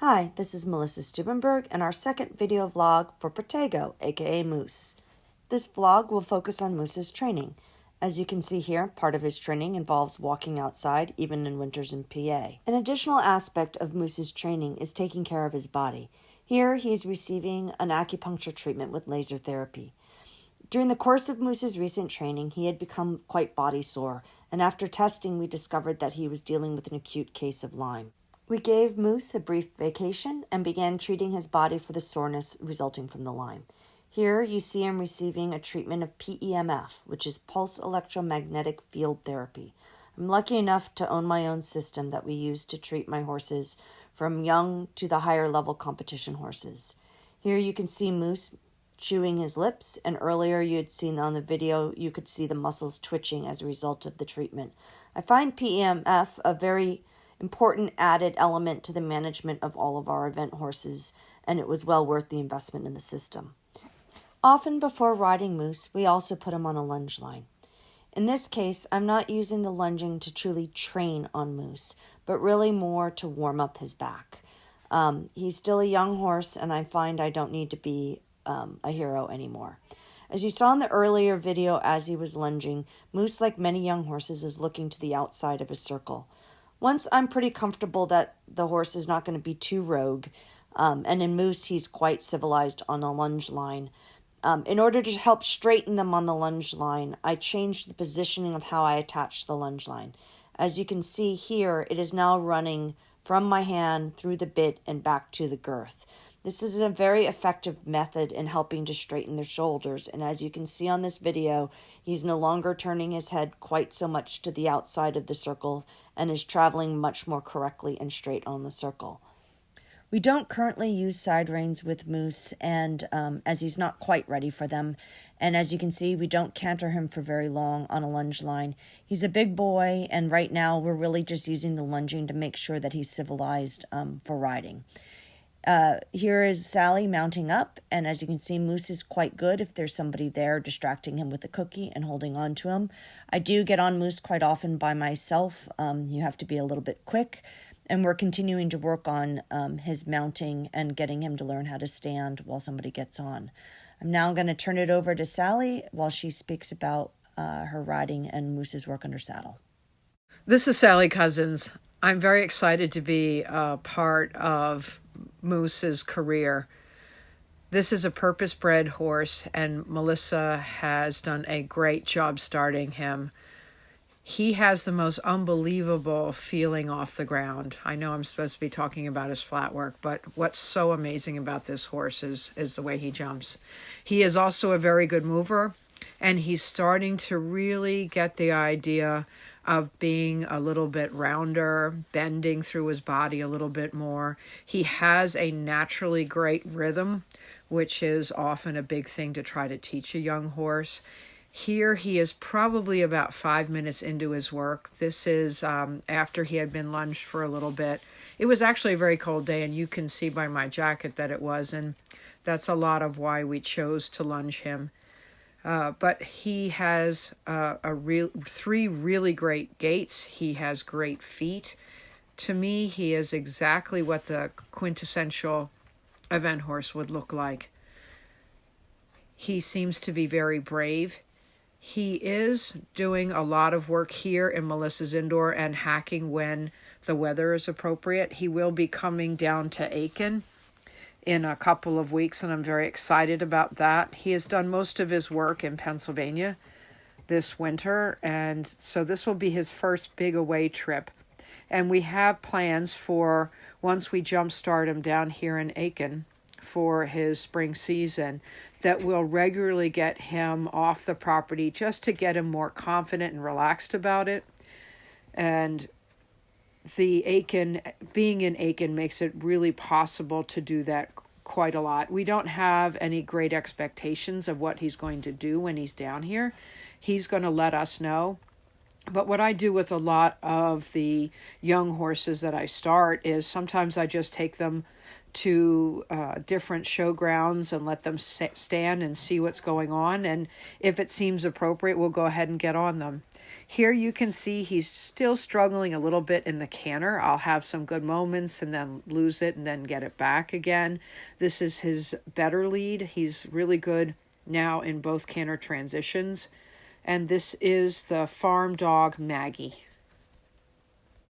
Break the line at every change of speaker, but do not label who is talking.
Hi, this is Melissa Stubenberg and our second video vlog for Protego, aka Moose. This vlog will focus on Moose's training. As you can see here, part of his training involves walking outside, even in winters in PA. An additional aspect of Moose's training is taking care of his body. Here, he's receiving an acupuncture treatment with laser therapy. During the course of Moose's recent training, he had become quite body sore, and after testing, we discovered that he was dealing with an acute case of Lyme. We gave Moose a brief vacation and began treating his body for the soreness resulting from the Lyme. Here you see him receiving a treatment of PEMF, which is pulse electromagnetic field therapy. I'm lucky enough to own my own system that we use to treat my horses from young to the higher level competition horses. Here you can see Moose chewing his lips, and earlier you had seen on the video you could see the muscles twitching as a result of the treatment. I find PEMF a very important added element to the management of all of our event horses, and it was well worth the investment in the system. Often before riding Moose, we also put him on a lunge line. In this case, I'm not using the lunging to truly train on Moose, but really more to warm up his back. He's still a young horse, and I find I don't need to be a hero anymore. As you saw in the earlier video as he was lunging, Moose, like many young horses, is looking to the outside of a circle. Once I'm pretty comfortable that the horse is not going to be too rogue, and in Moose he's quite civilized on a lunge line. In order to help straighten them on the lunge line, I changed the positioning of how I attach the lunge line. As you can see here, it is now running from my hand through the bit and back to the girth. This is a very effective method in helping to straighten their shoulders, and as you can see on this video, he's no longer turning his head quite so much to the outside of the circle and is traveling much more correctly and straight on the circle. We don't currently use side reins with Moose, and as he's not quite ready for them, and as you can see, we don't canter him for very long on a lunge line. He's a big boy, and right now we're really just using the lunging to make sure that he's civilized for riding. Here is Sally mounting up, and as you can see, Moose is quite good if there's somebody there distracting him with a cookie and holding on to him. I do get on Moose quite often by myself. You have to be a little bit quick, and we're continuing to work on his mounting and getting him to learn how to stand while somebody gets on. I'm now going to turn it over to Sally while she speaks about her riding and Moose's work under saddle.
This is Sally Cousins. I'm very excited to be a part of Moose's career. This is a purpose-bred horse, and Melissa has done a great job starting him. He has the most unbelievable feeling off the ground. I know I'm supposed to be talking about his flat work, but what's so amazing about this horse is the way he jumps. He is also a very good mover, and he's starting to really get the idea of being a little bit rounder, bending through his body a little bit more. He has a naturally great rhythm, which is often a big thing to try to teach a young horse. Here he is probably about 5 minutes into his work. This is after he had been lunged for a little bit. It was actually a very cold day, and you can see by my jacket that it was, and that's a lot of why we chose to lunge him. But he has three really great gaits. He has great feet. To me, he is exactly what the quintessential event horse would look like. He seems to be very brave. He is doing a lot of work here in Melissa's indoor and hacking when the weather is appropriate. He will be coming down to Aiken in a couple of weeks, and I'm very excited about that. He has done most of his work in Pennsylvania this winter, and so this will be his first big away trip. And we have plans for, once we jumpstart him down here in Aiken for his spring season, that we'll regularly get him off the property just to get him more confident and relaxed about it. And the Aiken, being in Aiken makes it really possible to do that quite a lot. We don't have any great expectations of what he's going to do when he's down here. He's going to let us know. But what I do with a lot of the young horses that I start is sometimes I just take them to different showgrounds and let them stand and see what's going on. And if it seems appropriate, we'll go ahead and get on them. Here you can see he's still struggling a little bit in the canter. I'll have some good moments and then lose it and then get it back again. This is his better lead. He's really good now in both canter transitions. And this is the farm dog Maggie.